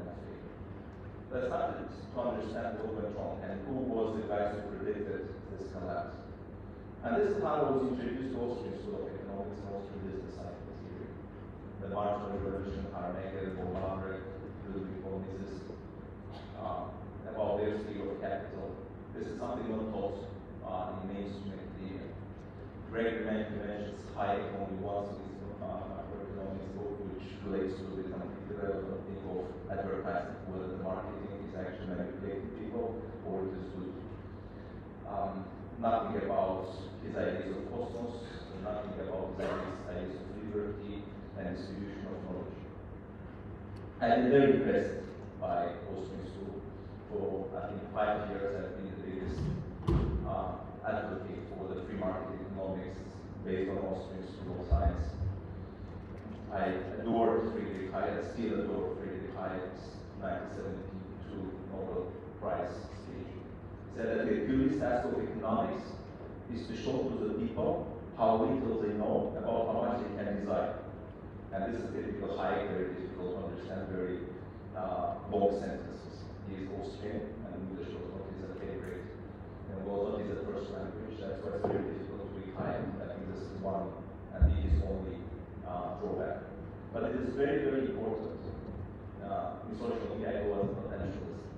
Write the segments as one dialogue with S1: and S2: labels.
S1: kind of thing. But I started to understand what went wrong and who was the guys who predicted this collapse. And this is how I was introduced to Austrian School of Economics and Austrian business science theory. The Martial Revolution, Carnegie, Ballmer, Ludwig von Mises, about their theory of capital. This is something not taught in mainstream academia. Greg mentions high economy once in his macroeconomics book, which relates to the relevant thing of advertising, whether the marketing is actually manipulating people or it is good. Nothing about his ideas of cosmos, nothing about his ideas of liberty and distribution of knowledge. I'm very impressed by Austrian School. For I think 5 years I've been the biggest advocate for the free market economics based on Austrian School of Science. I adore Friedrich Hayek, still adore Friedrich Hayek's 1972 Nobel Prize speech. He said that the Achilles task of economics is to show to the people how little they know about how much they can design. And this is typical Hayek, very difficult to understand, very long sentences. He is Austrian, and English was not his favorite, and was not his first language. That's why it's very difficult to read Hayek. I think this is one and his only drawback. But it is very, very important in social media as potentialist.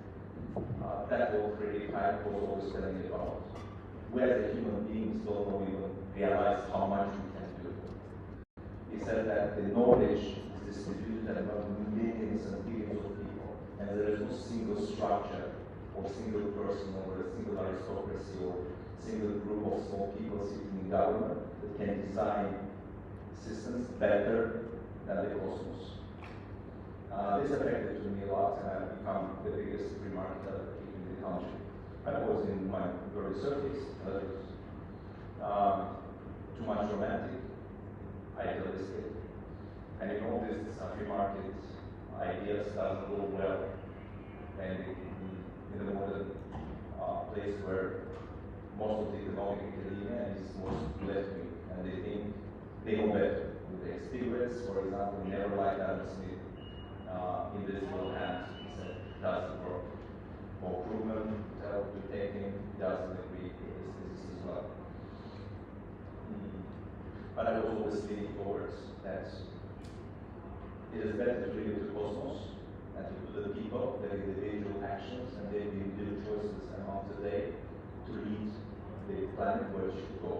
S1: That's what Friedrich Hayek was always telling me about. We as human beings don't know even realize how much we can do. He said that the knowledge is distributed among millions and billions of people, and there is no single structure or single person or a single aristocracy or single group of small people sitting in government that can design systems better than the cosmos. This affected me a lot, and I've become the biggest free market advocate in the country. I was in my early 30s, too much romantic, idealistic, and you know this free market ideas doesn't go well, and in the modern place where most of the economic academia is most left-wing, and they think they know better. They Stiglitz, for example, never liked Adam Smith. Invisible Hand, he said, doesn't work. Or Krugman, to take him, doesn't agree with this thesis as well. But I was always leaning towards that it is better to leave it to cosmos and to the people, their individual actions and their individual choices among today to lead the planet where it should go.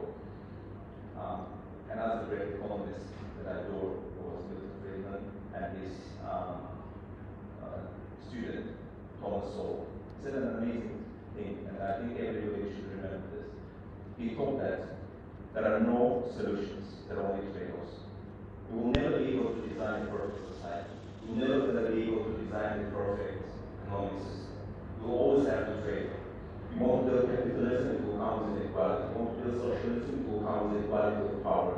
S1: Another great economist that I adore was Milton Friedman and his student, Thomas Sowell. He said an amazing thing, and I think everybody should remember this. He thought that there are no solutions, there are only trade-offs. We will never be able to design a perfect society. We will never be able to design the perfect economic system. We will always have to trade. If you want to build capitalism, it will come with inequality. If you want to build socialism, it will come with equality of power.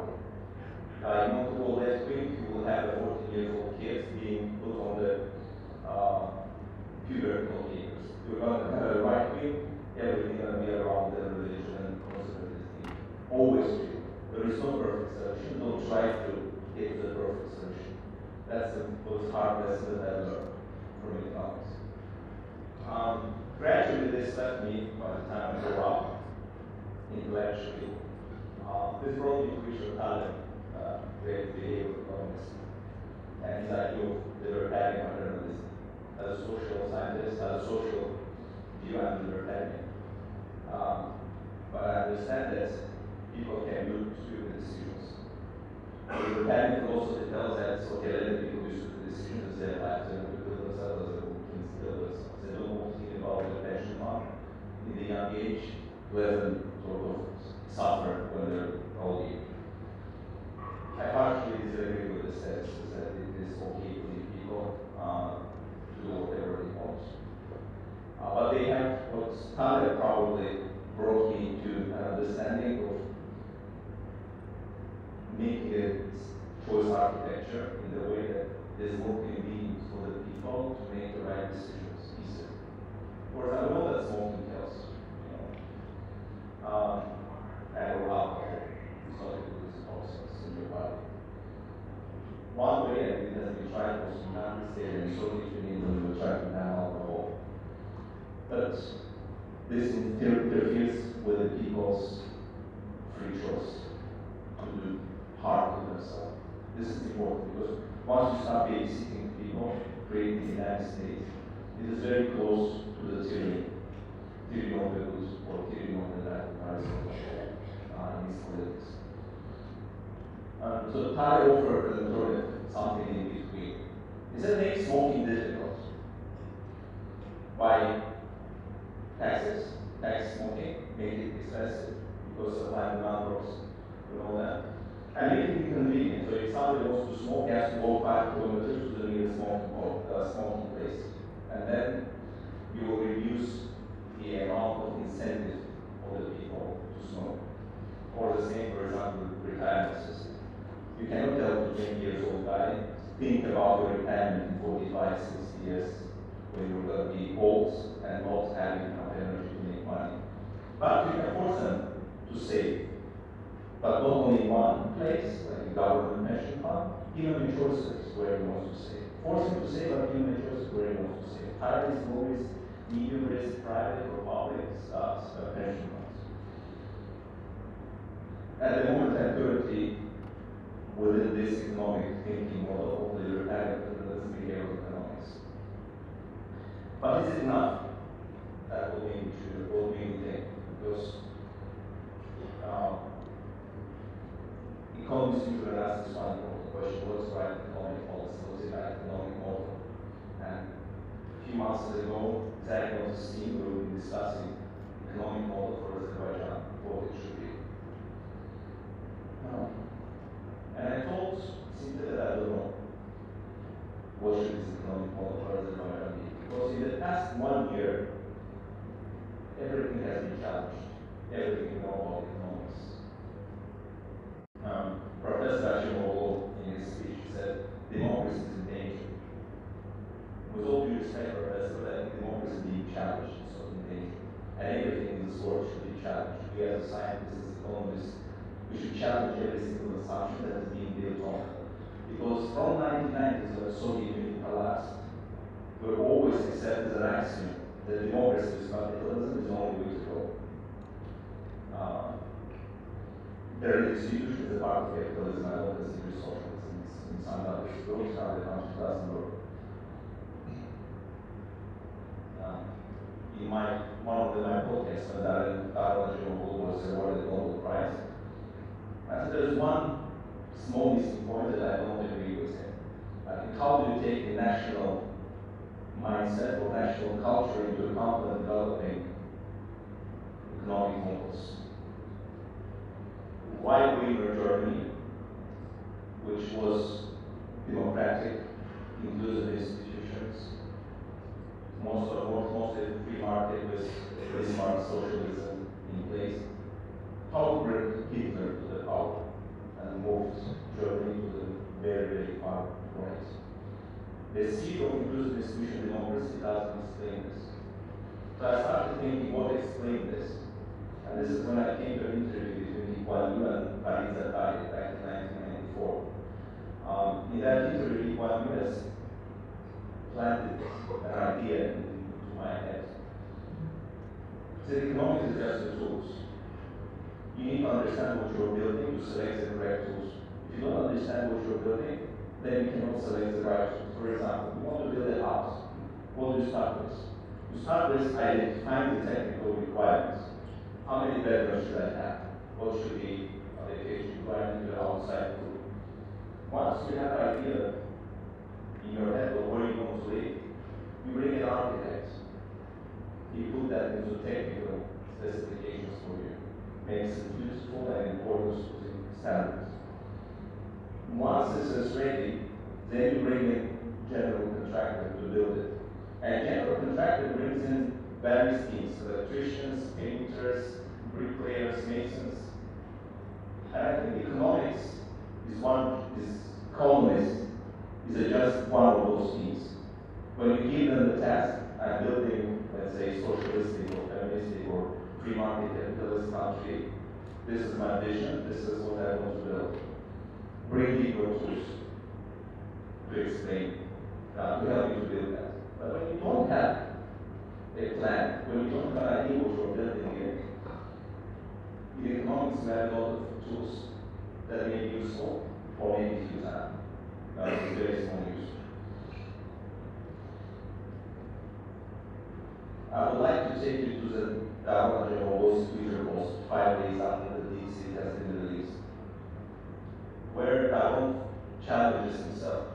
S1: You want to go left-wing, you will have 14-year-old kids being put on the pubertal years. You're going to have a right-wing, everything going to be around the religion and conservatism. Always true. There is no perfect solution. Don't try to get to the perfect solution. That's the most hard lesson that I learned from economics. Gradually, this left me, by the time I grew up, intellectually. This brought me to Richard Thaler, great behavioral economist, and his idea of libertarian paternalism. As a social scientist, as a social view, I'm libertarian. But I understand that people can do stupid decisions. The libertarian philosophy tells that, okay, let the people do stupid decisions as their lives, they want to build themselves as they can still themselves. They don't want to think about the pension fund in the young age to let them sort of suffer when they're old. I partially disagree with the sense that it is okay to leave people do whatever they want. But they have what Thaler probably brought me to an understanding of making a choice architecture in the way that is more convenient for the people to make the right decisions easier. For example, that smoking kills, and alcohol is not a good process in your body. One way, and it has been tried, was in the United States and Soviet Union, when we were that this interferes with the people's free choice to do harm to themselves. This is important because once you start babysitting people, creating the United States, it is very close to the tyranny of the good or tyranny of the bad, in his politics. So Thai offered an alternative, something in between. Instead of making smoking difficult by taxes, tax smoking, make it expensive because supply and demand drops, you know that. And make it inconvenient. So if somebody wants to smoke, he has to walk 5 kilometers to the nearest smoking place. And then you will reduce the amount of incentive for the people to smoke. Or the same, for example, with retirement system. You cannot tell a 20 years old guy, think about your retirement in 45, 60 years when you're going to be old and not having enough energy to make money. But you can force them to save. But not only in one place, like a government pension fund, give him a choices where he wants to save. Force him to save, but give him a choice where he wants to save. High risk, low risk, medium risk, private or public pension funds. At the moment, I'm currently within this economic thinking model of the libertarian capitalism behavioral economics. But is it enough? That will make me think. Because economists usually ask this one important question: what's the right economic policy? What's the right economic model? And a few months ago, exactly on this theme, we were discussing economic model for Azerbaijan, what it should be. And I told simply that I don't know what should this economic model for Azerbaijan be. Because in the past 1 year, everything has been challenged. Everything we know about economics. Professor Ashimoglu, in his speech, said democracy is in danger. With all due respect, Professor, but I think democracy is being challenged, it's not in danger. And everything in this world should be challenged. We as scientists, as economists, we should challenge every single assumption that is being built on. Because from 1990s, when the Soviet Union collapsed, we always accepted as an axiom that democracy is capitalism is the only way to go. There is institutions that are part of capitalism. I don't consider socialism. In some countries it works, in other countries it doesn't work. In one of my podcasts, when Darren was awarded the Nobel Prize, I said there's one small missing point that I don't agree with him. How do you take the national mindset or national culture into account when developing economic models? Why Weimar Germany, which was democratic, inclusive institutions, mostly free market with Bismarck socialism in place, how to bring Hitler to the power and moved Germany to the very, very far right. The seed of inclusive institution democracy doesn't explain this. So I started thinking what explained this. And this is when I came to an interview between Lee Kuan Yew and Farid Zakaria back in 1994. In that interview, Lee Kuan Yew has planted an idea into my head. He said economics is just the tools. You need to understand what you're building to select the correct tools. If you don't understand what you're building, then you cannot select the right tools. For example, you want to build a house. What do you start with? You start with identifying the technical requirements. How many bedrooms should I have? What should be the kitchen? Do I need the outside room? Once you have an idea in your head of where you want to live, you bring an architect. He put that into technical specifications for you. Makes it useful and in accordance with the standards. Once this is ready, then you bring in general contractor to build it. And general contractor brings in various teams, electricians, painters, bricklayers, masons. And I think economics economist is just one of those teams. When you give them the task, I'm building, let's say, socialistic or feministic or free market capitalist country. This is my vision, this is what I want to build. Bring legal tools to explain, to help you to build that. But when you don't have a plan, And when you don't have an idea what you're building here, in economics we have a lot of tools that may be useful or may be futile. It's very small use. I would like to take you to the Darwin General's Twitter post 5 days after the DC has been released, where Darwin challenges himself.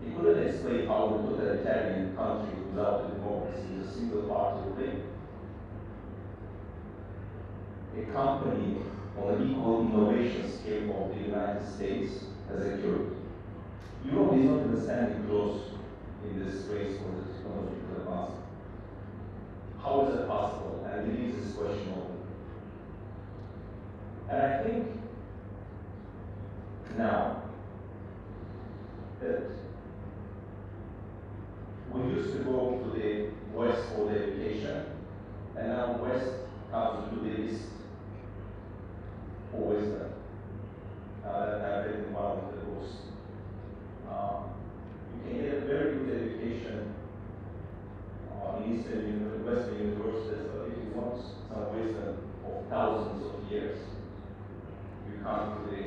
S1: He couldn't explain how a totalitarian country without a democracy is a single party thing. A company on an equal innovation scale of the United States has occurred. Europe is not even standing close in this race for the technological advancement. How is that possible? And it leaves this question open. And I think now that we used to go to the West for the education, and now West comes to the East for wisdom. That I've read in one of the books. You can get a very good education in Eastern and Western universities, but if you want some wisdom of thousands of years, you come to the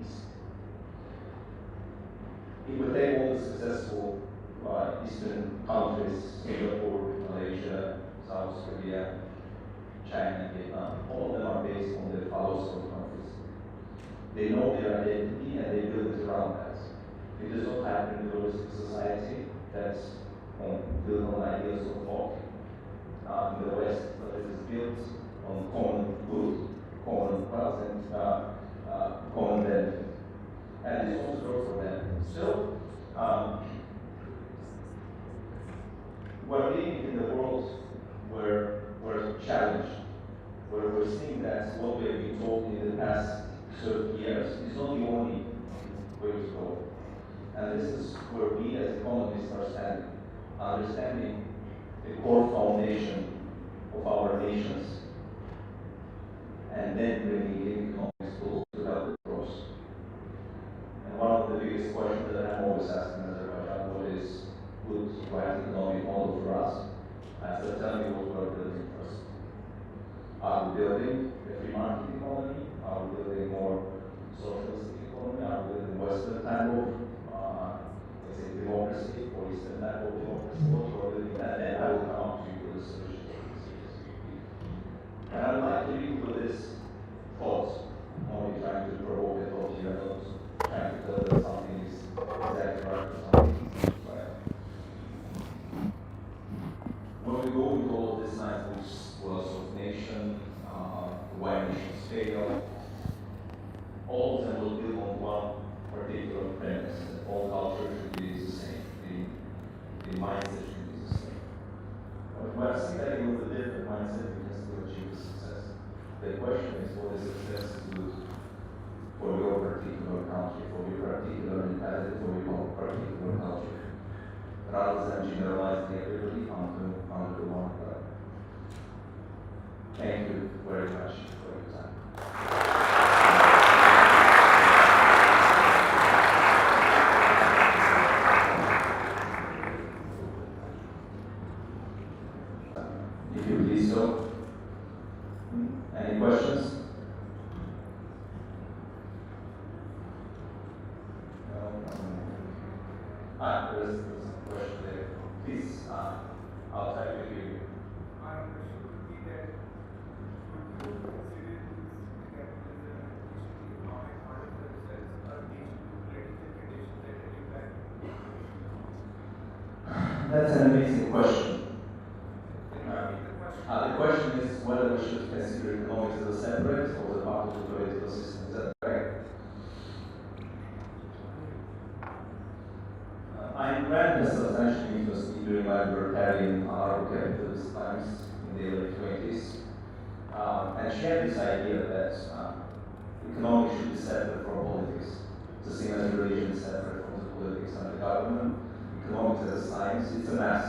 S1: East. It would take all the successful Eastern countries, Singapore, Malaysia, South Korea, China, Vietnam, all of them are based on the follow-through countries. They know their identity and they build it around that. It is not hyper-individualistic society that's built on ideas of thought in the West, but it is built on common good, common wealth, and common benefit. And this also works for them. So, we're living in a world where we're challenged, where we're seeing that what we have been told in the past 30 years is not the only way to go. And this is where we as economists are standing, understanding the core foundation of our nations, and then bringing in economics tools to help it grow. And one of the biggest questions that I'm always asking Azerbaijan, what is good right economic model for us? I said, tell me what we're building first. Are we building a free market economy? Are we building more socialistic economy? Are we building Western type of, let's say, democracy, or Eastern type of democracy? What we're building, and then I will come up to you with a solution to this. And I would like to leave with this thought, only trying to provoke a thought here, not trying to tell that something is exactly right or something is right. When we go into all of this nice books, Wealth of Nation, Why Nations Fail, all of them will build on one particular premise, that all culture should be the same, the mindset should be the same. But when I see that with a different mindset, we can still achieve success. The question is, what is success good for your particular country, for your particular mentality, for your particular culture, rather than generalizing everybody onto one product. Thank you very much for your time. If you please so. Any questions? There's a question there. Please, I'll try to hear you.
S2: My question would be that should you consider this capitalism and economic model themselves, or these two political conditions that are impact?
S1: That's an amazing question. The question is whether we should consider economics as a separate or as a part of the political system. Is that correct? Ayn Rand has substantially influenced me during my libertarian anarcho-capitalist times in the early 20s. And she had this idea that economics should be separate from politics. It's the same as religion is separate from the politics and the government. Economics as a science, it's a mass.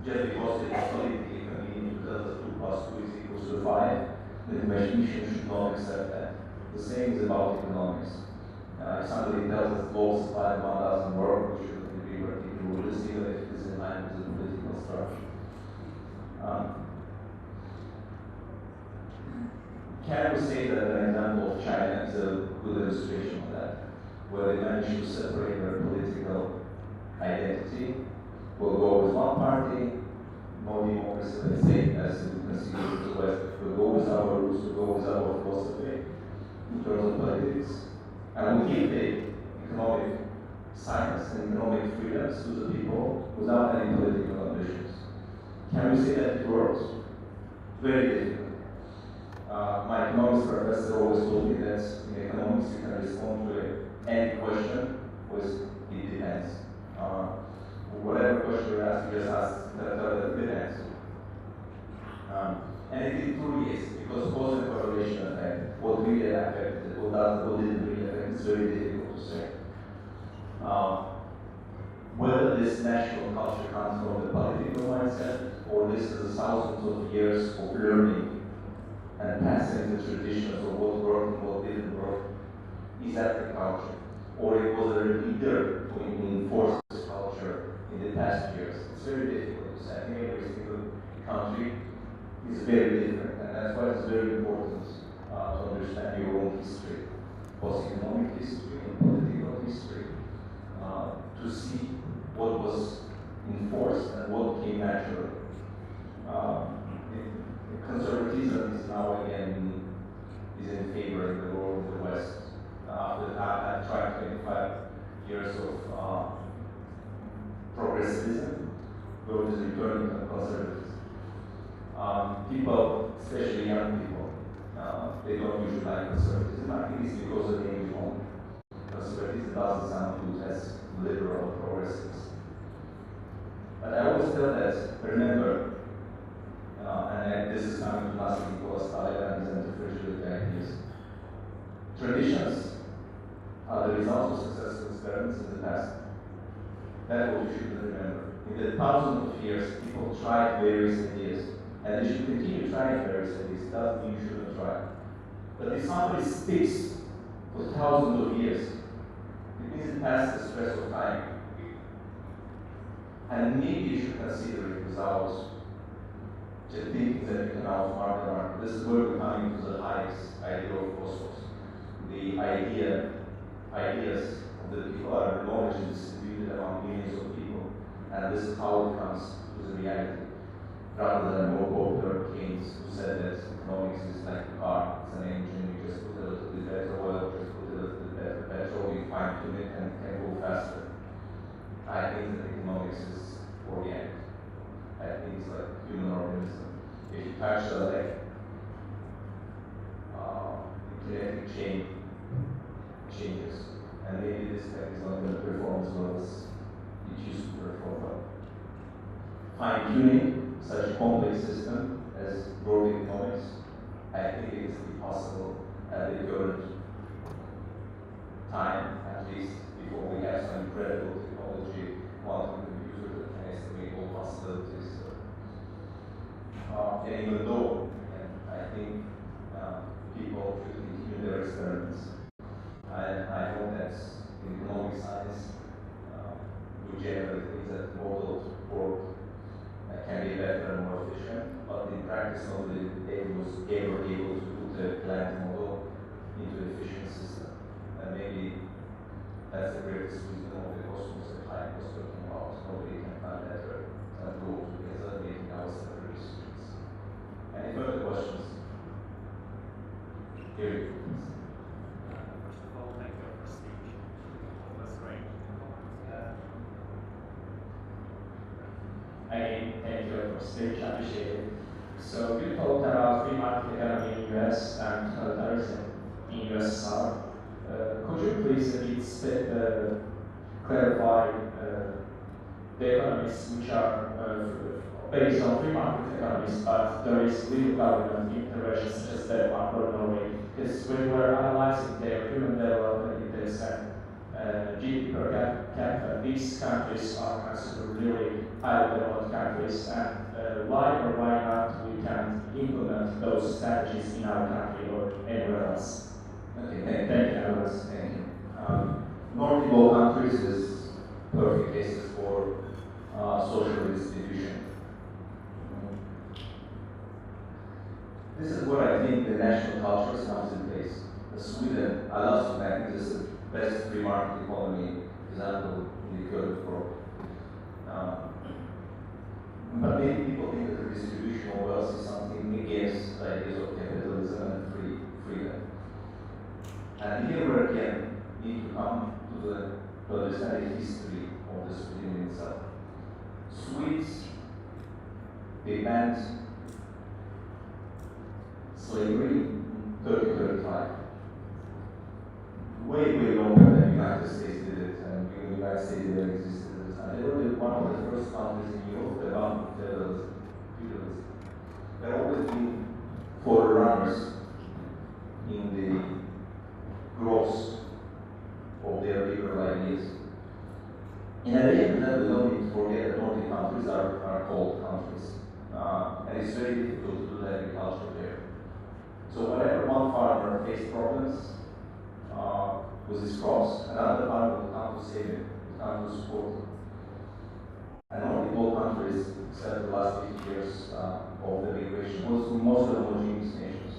S1: Just because it is politically convenient to tell us 2 plus 2 is equals to 5, the imagination should not accept that. The same is about economics. If somebody tells us global supply and demand doesn't work, we should be particularly even if it is in line with the corruption. Can we say that an example of China is a good illustration of that, where they managed to separate their political identity, will go with one party, no democracy, let's say, as we consider the West, will go with our roots, will go with our philosophy in terms of politics, and will give the economic science and economic freedoms to the people without any political ambitions. Can we say that it works? Very difficult. My economics professor always told me that in economics you can respond to any question with it depends. Whatever question you ask, you just ask that it depends. And it did 2 years because cause and correlation effect, what really affected, what didn't really affect, it's very difficult to say. Whether this national culture comes from the political mindset or this is thousands of years of learning and passing the traditions of what worked and what didn't work, is that the culture? Or it was a leader to enforce this culture in the past years? It's very difficult to say. I think every single country is very different, and that's why it's very important to understand your own history, both economic history and political history, to see what was enforced and what came naturally. Conservatism is now again in favor in the world of the West. After I've tried 25 years of progressivism, world is returning to conservatism. People, especially young people, they don't usually like conservatism. I think it's because of the name is wrong. Conservatism doesn't sound good as liberal or progressives. But I always tell that, remember, and this is coming to nothing because Taliban is anti-fragility ideas. Traditions are the results of successful experiments in the past. That's what you should remember. In the thousands of years, people tried various ideas, and they should continue trying various ideas. It doesn't mean you shouldn't try. But if somebody sticks for thousands of years, it means it passed the stress of time. And maybe you should consider it without just thinking that you can outsmart the market. This is where we're coming to the highest idea of cosmos. The ideas of the people are knowledge distributed among millions of people, and this is how it comes to the reality. Rather than more popular Keynes, who said that economics is like a car, it's an engine, you just put a little bit better oil, just put a little bit better petrol, you fine tune it and it can go faster. I think that economics is organic. I think it's like human organism. If you touch the leg, the kinetic chain changes. And maybe this tech is not going to perform as well as it used to perform well. Fine-tuning such a complex system as broad economics, I think it is possible at the current time, at least before we have some incredible technology, quantum computers that can estimate all possibilities. And even though, I think people should continue their experiments. I know that in economic science, we generally think that modeled work can be better and more efficient, but in practice, nobody was ever able to put a planned model into an efficient system. And maybe that's the greatest wisdom of the cosmos that Hayek was talking about. Nobody can plan better than go together, making our separate decisions. Any further questions? Here.
S3: First of all, thank you for speech. That's great. Again, thank you for speech. I appreciate it. So you talked about free market economy in US and totalitarianism in USSR. Could you please a bit clarify the economies which are based on free market economies, but there is little government intervention such as Denmark or Norway? Because when we're analyzing their human development index and GDP per capita, these countries are considered really highly developed countries, and why or why not we can implement those strategies in our country or anywhere else?
S1: Okay,
S3: Thank you.
S1: Thank you. Nordic countries is perfect cases for social distribution. This is where I think the national culture comes in place. Sweden, I love Sweden, I think this is the best free market economy example in the curve for. But many people think that the distribution of wealth is something against the ideas of capitalism and freedom. And here we again need to come to understand the history of the Sweden itself. Swedes, they banned slavery in 1935. Way longer than the United States did it, and the United States didn't exist at this time. They were one of the first countries in Europe that abounded federalism. There have always been forerunners in the growth of their liberal ideas. In addition to that, we don't need to forget that Nordic countries are cold countries. And it's very difficult to do agriculture there. So whenever one farmer faced problems with his crops, another farmer would come to save him, would come to support him. And Nordic cold countries, except the last 50 years of the migration, was mostly homogeneous nations.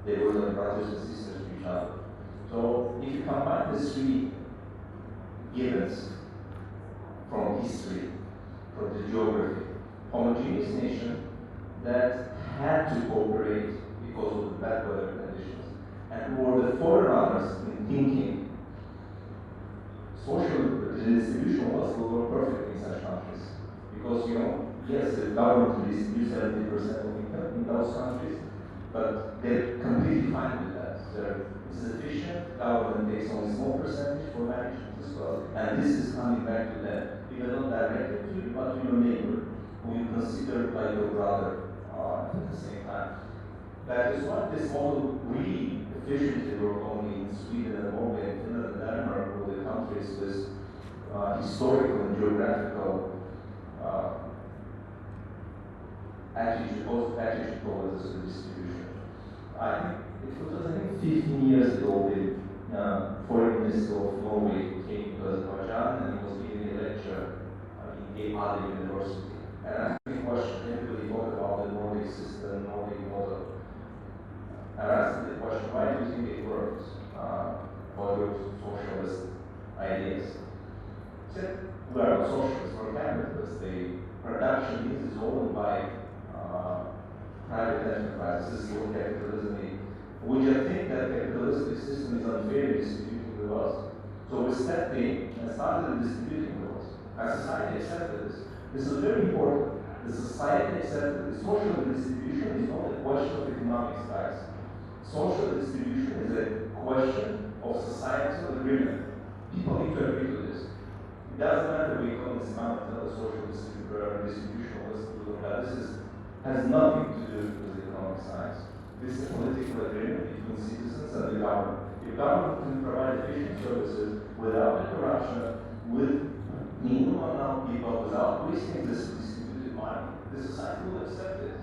S1: They were like brothers and sisters to each other. So if you combine the three givens from history, from the geography, homogeneous nation that had to cooperate because of the bad weather conditions, and who were the forerunners in thinking social redistribution was perfect in such countries. Because, yes, the government redistributes 70% of income in those countries, but they're completely fine with that. It's efficient, government takes only a small percentage for management as well. And this is coming back to them, even not directly to you, but to your neighbor, who you consider like your brother at the same time. That is why this model really efficiently worked only in Sweden and Norway and Finland and Denmark, were the countries with historical and geographical attitude towards the distribution. I think it was 15 years ago, the foreign minister of Norway came to Azerbaijan and he was giving a lecture in Ade University. And I asked him a question, everybody talked about the Nordic system, Nordic model. And I asked him the question, why do you think it works for your socialist ideas? He said, we are not socialists, we're capitalists. The production means is owned by private enterprises. This is what capitalism is. Which I think that capitalistic system is unfairly distributing the wealth. So we stepped in and started distributing the wealth. And society accepted this. This is very important. The society accepted this. Social distribution is not a question of economics, guys. Social distribution is a question of societal agreement. People need to agree to this. It doesn't matter what economists come and tell the social distribution of this, but this has nothing to do with economic science. This is a political agreement between citizens and the government. If government can provide efficient services without the corruption, with minimum amount of people, without wasting this distributed money, the society will accept it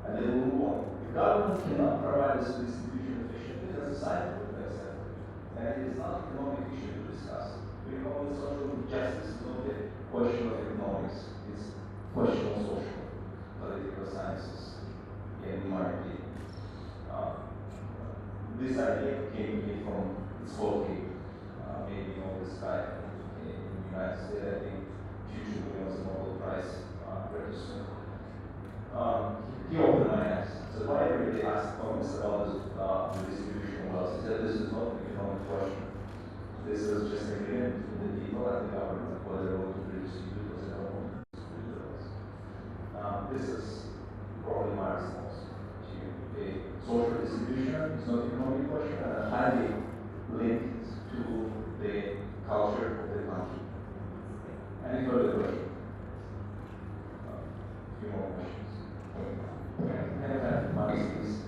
S1: and they will move on. If government cannot provide this distribution efficiently, the society will accept it. And it is not an economic issue to discuss. We call it social justice, it's not a question of economics, it's a question of social political sciences, in my opinion. This idea came to me from Skokie, maybe you know this guy in the United States, I think future wins the Nobel Prize very soon. He opened my eyes. So why everybody asked economists about the distribution of wealth? He said this is not an economic question. This is just an agreement between the people and the government, whether they want to redistribute or they don't want to distribute the wealth. This is probably my response to you. The social distribution is not an economic question and highly linked to the culture of the country. Any further questions? A few more questions. Can I have Marcus, please?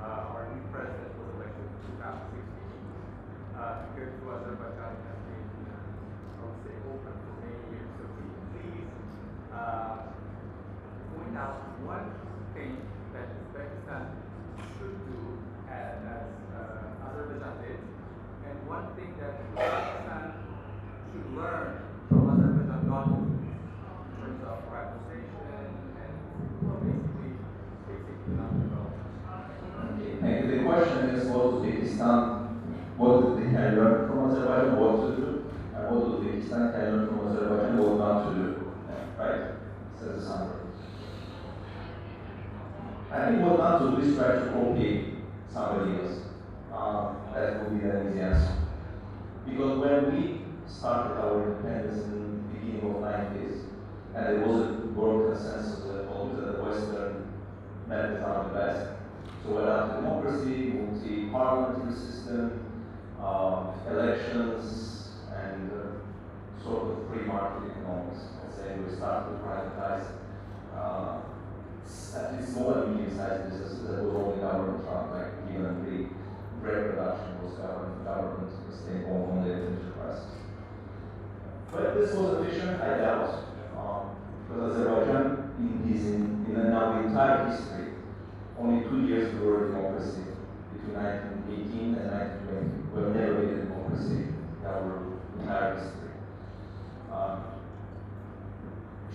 S2: our new president was elected in 2016, compared to Azerbaijan has been, I would say, open for many years. So can you please point out one thing that Uzbekistan should do as Azerbaijan did, and one thing that Uzbekistan should learn from Azerbaijan not to do in terms of privatization and basically basic economic development.
S1: Okay. The question is what they can learn from Azerbaijan, what to do, and what Uzbekistan can learn from Azerbaijan, what not to do. Right? So the summary. I think what not to do is try to copy somebody else. That would be an easy answer. Because when we started our independence in the beginning of 90s, and there was a broad consensus that always that the Western methods are the best. So whether it's democracy, multi-parliamentary system, elections, and sort of free market economics. Let's say we start to privatize at least small and medium-sized businesses that was only government run, like even the bread production was government state-owned only enterprises. But this was efficient, I doubt, because Azerbaijan in now the entire history, only 2 years we were a democracy, between 1918 and 1920. We have never been a democracy in our entire history.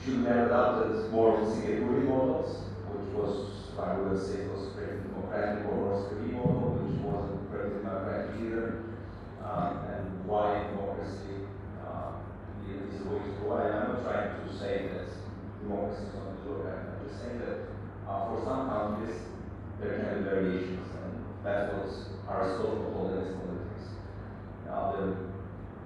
S1: Should we have adopted more Singapore models, which was, I would say, it was pretty democratic, or North Korean model, which wasn't pretty democratic either, and why democracy is the way to go. I'm not trying to say that democracy is not the look at. I'm just saying that for some countries there can be variations, and that's what Aristotle called in his politics. The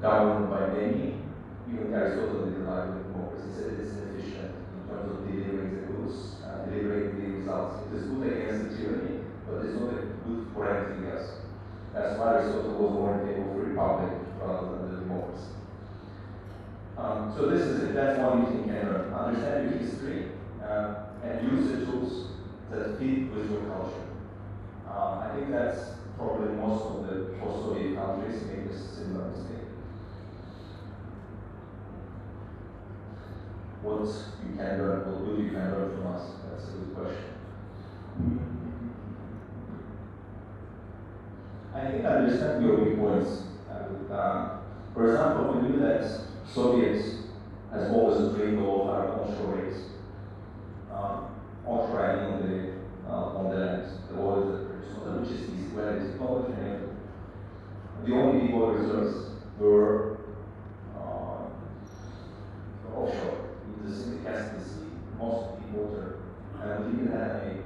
S1: government by many, even Aristotle didn't like the democracy, said it's inefficient in terms of delivering the goods and delivering the results. It is good against the tyranny, but it's not good for anything else. That's why Aristotle was more in favor of republic rather than the democracy. So this is it. That's one thing you can learn. Understand your history and use the tools that fit with your culture. I think that's probably most of the post-Soviet countries make this similar mistake. What you can learn, what good you can learn from us? That's a good question. I think I understand your weak points. For example, we knew that Soviets has always dreamed of our onshore rates. Onshore, I mean on the land, the oil that produced, which is easy, where the technology and everything. The only big oil reserves were offshore, in the Caspian Sea, most deep water, and we didn't have any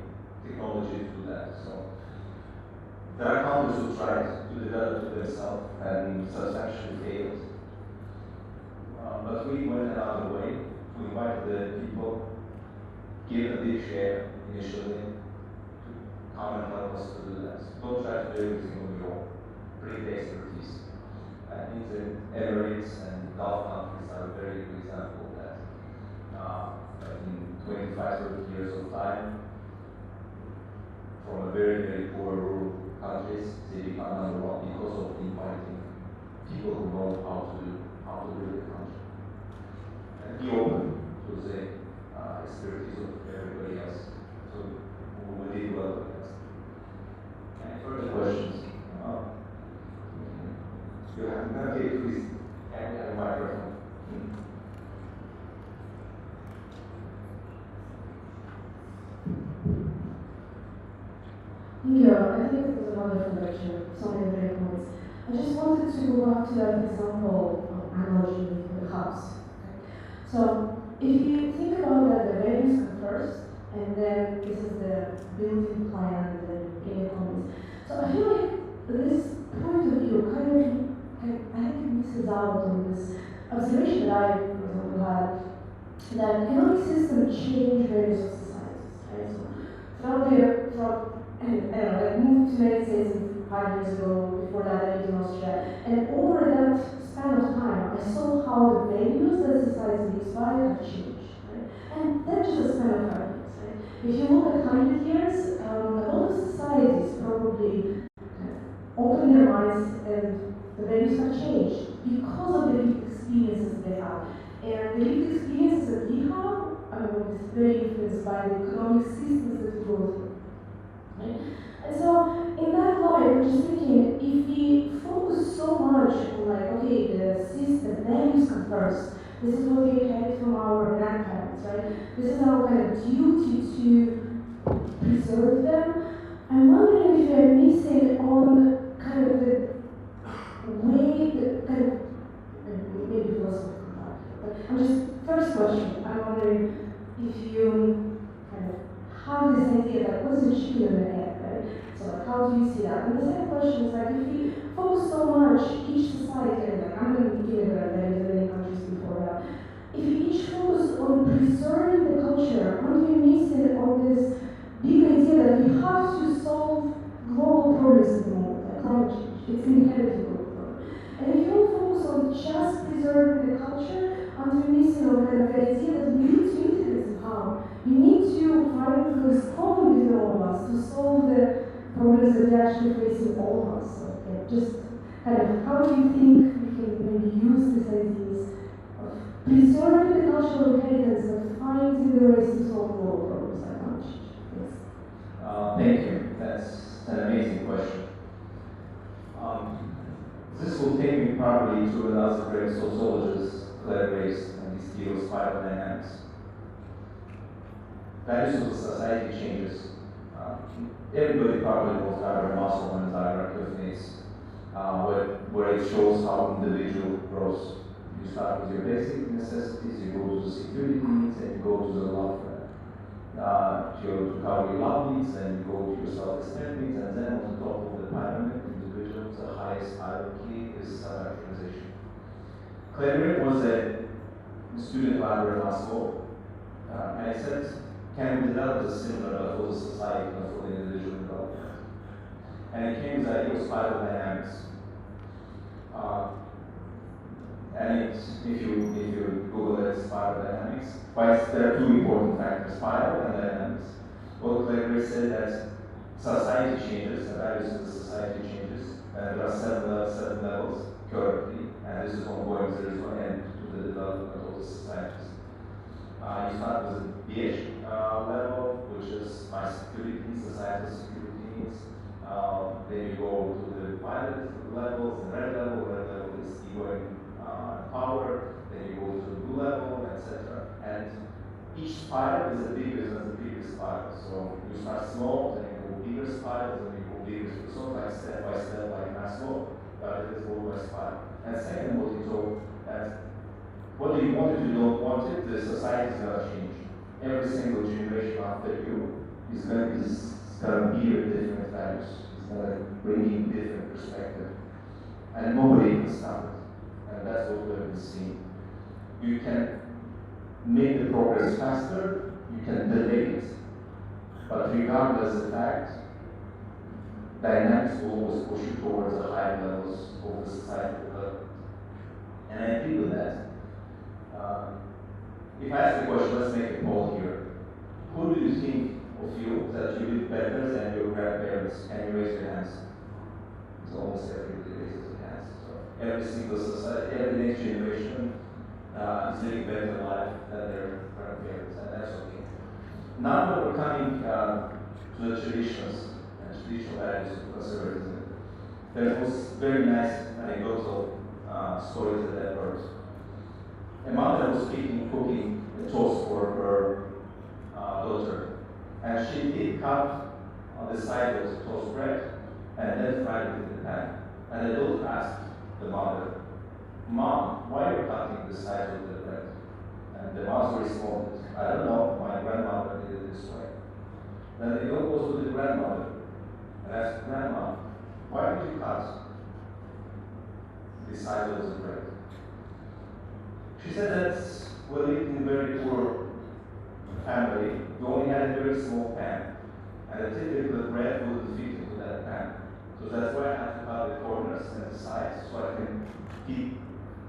S1: technology to do that. So there are countries who tried to develop it themselves and substantially failed. But we went another way. We invited the people, give a big share initially, to come and help us to do that. Don't try to do everything on your own. Bring the expertise. I think the Emirates and Gulf countries are a very good example of that. In 25-30 years of time, from a very, very poor rural countries, they become number one because of inviting people who know how to build the country. And be open to the expertise of everybody else. So we did well with that. Any further questions? You have okay, please. Can we have a microphone?
S4: Yeah, I think it was a wonderful lecture, so many great points. I just wanted to go back to that example analogy with the hubs. Okay? So if you think about that, the revenues come first, and then this is the building plan and then economies. So I feel like this point of view I think it misses out on this observation that I, for example, had, that economic systems change various societies, right? So I moved to the United States 5 years ago. Before that, I lived in Austria. And over that span of time, I saw how the values that society lives by have changed. Right? And that's just a span of 5 years. Right? If you look at 100 years, a lot of societies, probably open their minds and the values have changed because of the lived experiences they have. And the lived experiences that we have, I mean, is very influenced by the economic systems that we go through. Right? And so, in that light, I'm just thinking, if we focus so much on like, okay, the system, values come first. This is what we inherit from our grandparents, right? This is our kind of duty to preserve them. I'm wondering if we're missing on kind of the way, the kind of, maybe philosophical part, but I'm just, first question, I'm wondering if you kind of have this idea that what's the chicken and the egg, right? So like, how do you see that? And the second question is like, if we focus so much, each society, and like, I'm going to be immigrant, there is many countries before that, if we each focus on preserving the culture, aren't we missing on this big idea that we have to solve global problems at the moment, like climate change? It's inherently global problem. And if you don't focus on just preserving the culture, aren't we missing on kind of the idea that we need to integrate somehow? We need to find this common within all of us to solve the problems that we actually facing all of us. So yeah, just kind of how do you think we can maybe use these ideas of preserving the cultural inheritance but finding the ways to solve global problems like climate change? Yes.
S1: Thank you. That's an amazing question. This will take me probably to another great sociologist, Claire Grace, and his field of spiral dynamics. Values of the society changes. Everybody probably knows diagram Maslow and diagram Clifton's, where it shows how individual grows. You start with your basic necessities, you go to the security needs, and you go to the love. You cover your love needs, and you go to your self-esteem needs, and then on the top of the pyramid, individual, the highest hierarchy is self-actualization. Claire was a student library at Maslow, and he said, can we develop a similar but for the society, but for the individual development? And it came with the idea of spiral dynamics. And if you Google it, spiral dynamics, there are two important factors, spiral and dynamics. What Claire said that society changes, the values of the society changes, and there are seven levels currently, and this is ongoing, there is no end to the development of the societies. You start with the BH level, which is my security needs, societal security needs. Then you go to the violet levels, the red level is ego and power. Then you go to the blue level, etc. And each spiral is a bigger than the previous spiral. So you start small, then you go bigger spirals, then you go bigger. So like step by step, like Maslow, but it is all by spiral. And second, what you told that whether you want it or you don't want it, the society is going to change. Every single generation after you is going to be with different values. It's going to bring in different perspective. And nobody can stop it. And that's what we've been seeing. You can make the progress faster, you can delay it. But regardless of the fact, dynamics will always push you towards the higher levels of the societal development. And I agree with that. If I ask the question, let's make a poll here. Who do you think of you that you live better than your grandparents? Can you raise your hands? It's almost everybody raises their hands. So every single society, every next generation is living better life than their grandparents, and that's okay. Now that we're coming to the traditions and traditional values of conservatism, there was very nice anecdotal stories that I've heard. A mother was cooking a toast for her daughter, and she did cut on the side of the toast bread and then fried it in the pan. And the daughter asked the mother, "Mom, why are you cutting the side of the bread?" And the mother responded, "I don't know, my grandmother did it this way." Then the girl goes to the grandmother and asked, "Grandma, why did you cut the side of the bread?" She said that we lived in a very poor family. We only had a very small pan, and the typical bread wouldn't fit into that pan. So that's why I had to cut the corners and the sides so I can keep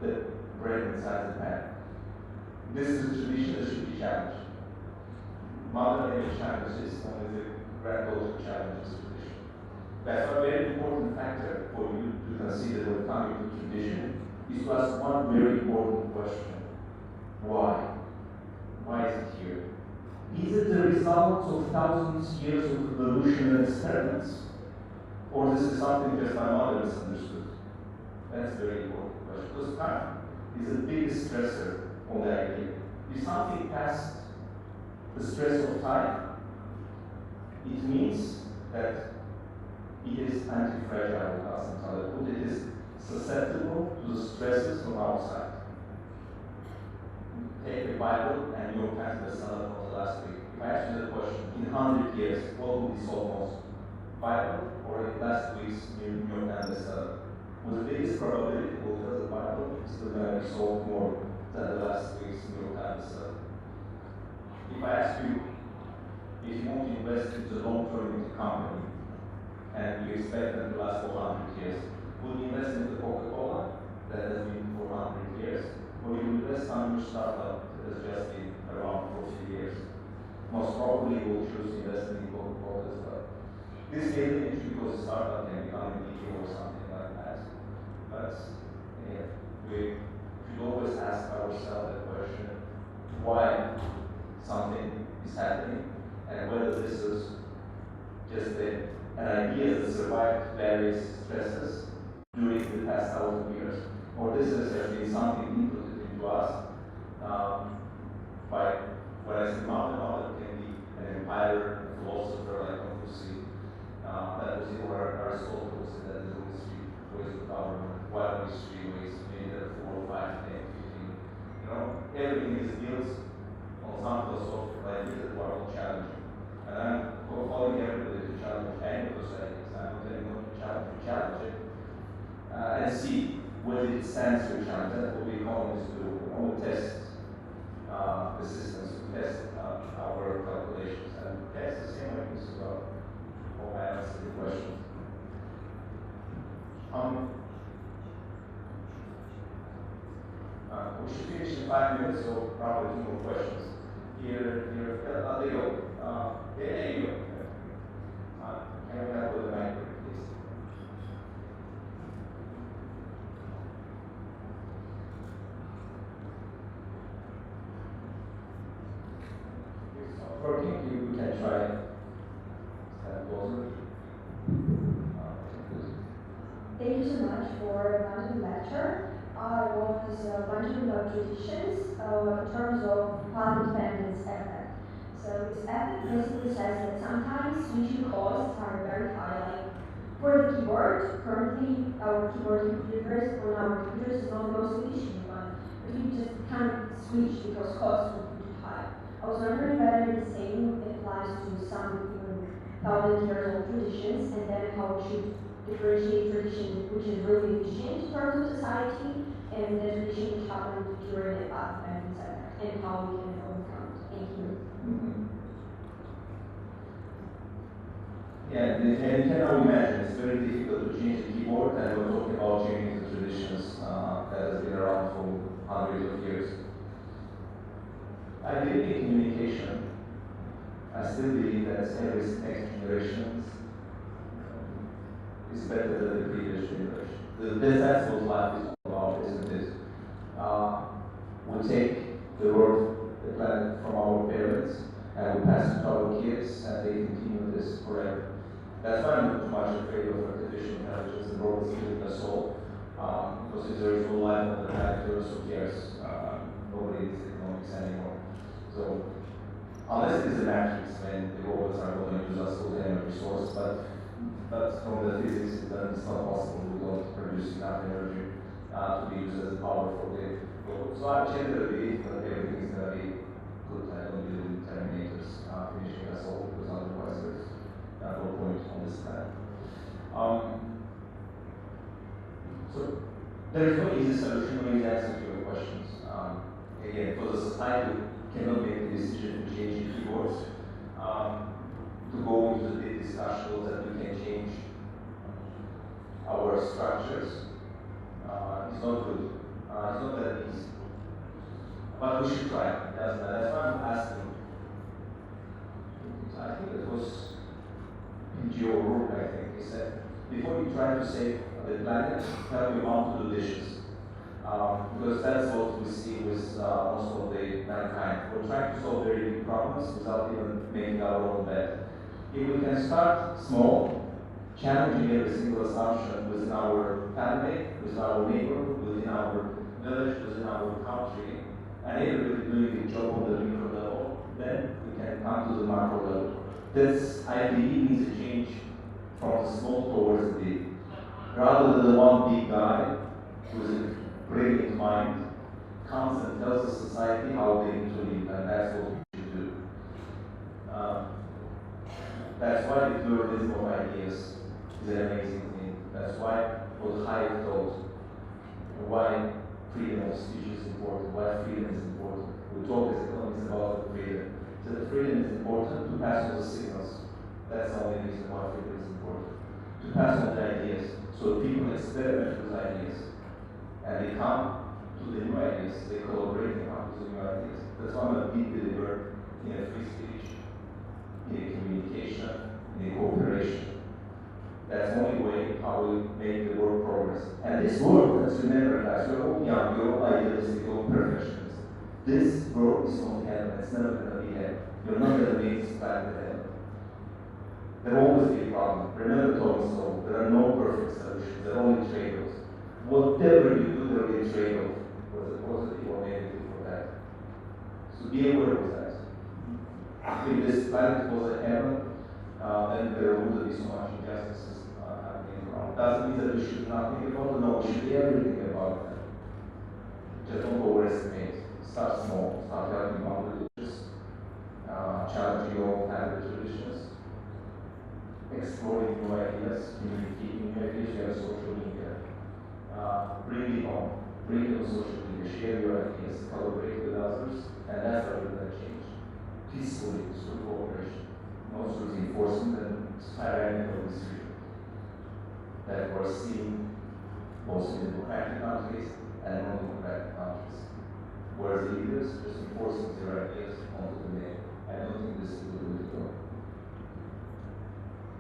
S1: the bread inside the pan. This is a tradition that should be challenged. Mother never challenges, only the granddaughter challenges tradition. That's a very important factor for you to consider when coming to tradition, is to ask one very important question. Why? Why is it here? Is it the result of thousands of years of evolution and experiments? Or this is something just my mother misunderstood? That's a very important question. Because time is the biggest stressor on the idea. If something passed the stress of time, it means that it is anti-fragile, it is susceptible to the stresses from outside. Take the Bible and New York Times bestseller from the last week. If I ask you the question, in 100 years, what will be sold most? Bible or in last week's New York Times bestseller? With the biggest probability, because the Bible is still going to be sold more than the last week's New York Times bestseller. If I ask you if you want to invest in the long term in the company and you expect them to last for 100 years, would you invest in the Coca-Cola that has been for 100 years? Or you invest on your startup that has just been around for a few years? Most probably you will choose to invest in Coca-Cola as well. This may be because a startup can become an IEO or something like that. But yeah, we should always ask ourselves the question, why something is happening, and whether this is just an idea that survived various stresses during the past 1,000 years, or this has been something inputted into us by, when I say mother can be an empire, a philosopher like Confucius, that was in Aristotle said that there's only three ways of government. Why only three ways? Maybe there are 4 or 5, 10, 15. You know, everything is built on some philosophical ideas that are all challenging. And I'm calling everybody to challenge any of those ideas. I'm not telling them to challenge it and see whether it stands to a challenge. That's what we economists do. We only test the systems, we test our calculations, and that's the same way as well. Hope I answered the question. We should finish in 5 minutes, so probably 2 more questions. Here, Leo. There you go. Can we help with the mic, please? If it's not working, we can try stand closer.
S4: Thank you so much for a wonderful lecture. I was wondering about traditions in terms of path dependence effect. So this effect basically says that sometimes switching costs are very high. Like for the keyboard, currently our keyboard computers on our computers is not the most efficient one, but you just can't switch because costs would be too high. I was wondering whether the same applies to some even 1,000 years old traditions, and then how we should differentiate tradition which is really efficient in terms of society and the tradition which happened during the path dependence effect, and how we can overcome it. Thank you.
S1: Yeah, and you can now imagine it's very difficult to change the keyboard, and we're talking about changing the traditions that has been around for hundreds of years. I believe in communication. I still believe that every next generation is better than the previous generation. That's what life is all about, isn't it? We take the world, the planet from our parents, and we pass it to our kids, and they continue this forever. That's why I'm not too much afraid of artificial intelligence and robots killing us all. Because if there is no life on the planet, who cares? Nobody needs economics anymore. So, unless it is a matrix, when the robots are going to use us for the energy source, but from the physics, then it's not possible. We don't produce enough energy to be used as a power for the robot. So I generally believe that everything is going to be good. I don't believe in Terminators finishing us all, because otherwise there's no point on this planet. So there is no easy solution, no easy answer to your questions. Again, for the society, we cannot make the decision to change the keyboards. To go into the big discussions that we can change our structures is not good. It's not that easy. But we should try. That's why I'm asking. I think it was P.G. O'Rourke, I think, He said, before you try to save the planet, help your mom to do dishes. Because that's what we see with most of the mankind. We're trying to solve very big problems without even making our own bed. If we can start small, challenging every single assumption within our family, within our neighborhood, within our village, within our country, and everybody doing the job on the micro level, then we can come to the macro level. This, I believe, needs a change from the small towards the big. Rather than the one big guy with a brilliant mind comes and tells the society how they need to live, and that's what we should do. That's why the pluralism of ideas is an amazing thing. That's why what Hayek thought, why freedom of speech is important, why freedom is important. We talk as economists about freedom. So the freedom is important to pass on the signals. That's the only reason why freedom is important. To pass on the ideas, so people experiment with ideas, and they come to the new ideas, they collaborate and come to the new ideas. That's why I'm a big believer in a free speech, in a communication, in a cooperation. That's the only way how we make the world progress. And this world, let's remember guys, we're all young, we're all idealistic, we're all perfectionists. This world is not heaven, it's never gonna be heaven. You're not gonna make this planet heaven. There will always be a problem. Remember Thomas Sowell, there are no perfect solutions, there are only trade-offs. Whatever you do, there will be a trade-off, whether positive or negative for that. So be aware of that. If this planet was a heaven, then there wouldn't be so much injustices happening around. Doesn't mean that we should not think about it, no, we should be everything about that. Just don't overestimate. Start small, start helping out religions, challenging your own family traditions, exploring new ideas, communicating new ideas via social media. Bring it home, bring it on social media, share your ideas, collaborate with others, and that's how you're going to change. Peacefully, through cooperation, not through the enforcement and tyrannical decision that we're seeing both in democratic countries and non-democratic countries, where the leaders just enforcing their ideas onto the nation. I don't think this is the way to go.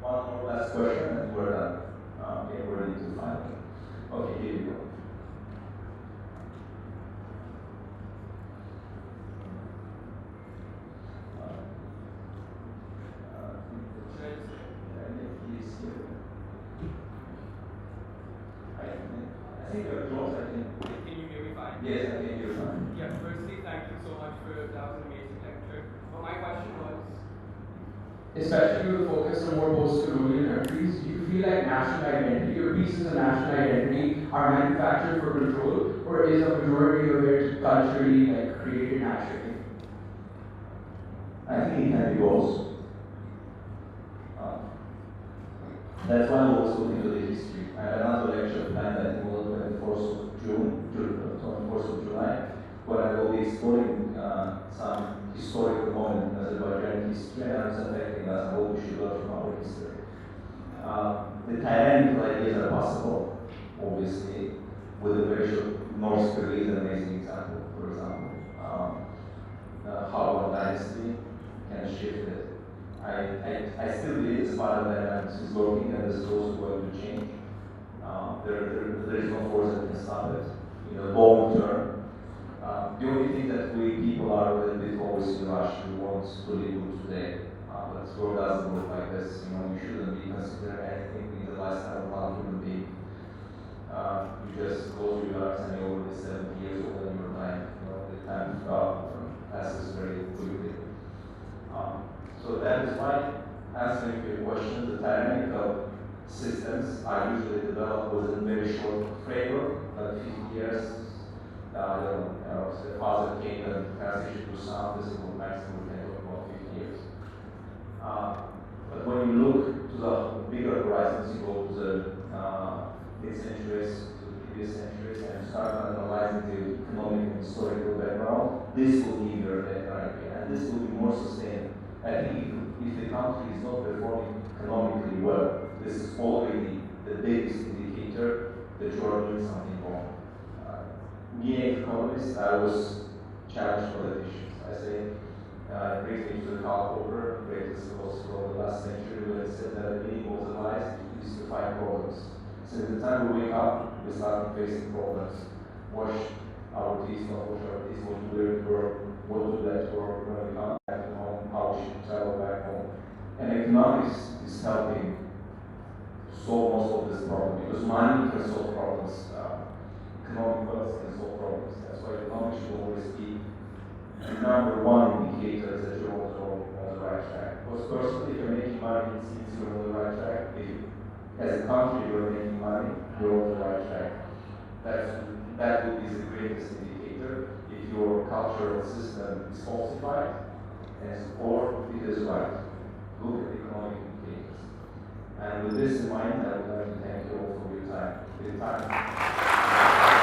S1: One more last question and we're done. Okay, we're ready to final. Okay, here we go. I think you're close, I think.
S2: Can you hear me fine?
S1: Yes, I think you're fine.
S2: Yeah, firstly, thank you so much for that was an amazing lecture. But my question was,
S3: Especially with focus on more post-colonial countries, do you feel like national identity or pieces of national identity are manufactured for control, or is a majority of it culturally created naturally?
S1: I think it can be both. That's why I was looking into the history. I have another lecture planned, I think, on the 24th of June, 24th of July, where I will be exploring some historical moment in Azerbaijani history and how it's affecting us and what we should learn from our history. The tyrannical ideas are possible, obviously, with the very short North Korea is an amazing example, for example. How one dynasty can shift it. I still believe this part of dynamics is working and this is also going to change. There is no force that can stop it. In the long term, the only thing that we people are a little bit always in a rush. We want to live today. But the world doesn't work like this. You shouldn't be considering anything in the lifestyle of one human being. You just close your eyes and you're already 70 years old and you're dying. The time passes very quickly. So that is why, answering your question, the tyrannical systems are usually developed within a very short framework, like 50 years. The father came and transitioned to some, this is what maximum we can talk about 50 years. But when you look to the bigger horizons, you go to the mid-centuries, to the previous centuries, and start analyzing the economic and historical background, this will give you a better idea, and this will be more sustainable. I think if the country is not performing economically well, this is already the biggest indicator that you are doing something wrong. Being an economist, I was challenged politicians. I say, it brings me to the Karl Popper, greatest philosopher of the last century, who had said that the meaning of the life
S3: is to find problems. So the time we wake up, we start facing problems. Wash our teeth, not wash our teeth, what to do at work, what to do at work, when we come back home, how we should travel back home. And economics is helping solve most of this problem, because money can solve problems, economic wealth can solve problems. That's why economics should always be the number one indicator that you're on the right track. Because personally, if you're making money, it means you're on the right track. If as a country you're making money, you're on the right track. That would be the greatest indicator. If your cultural system is falsified, or it is right. Look at the economic indicators. And with this in mind, I would like to thank you all for your time.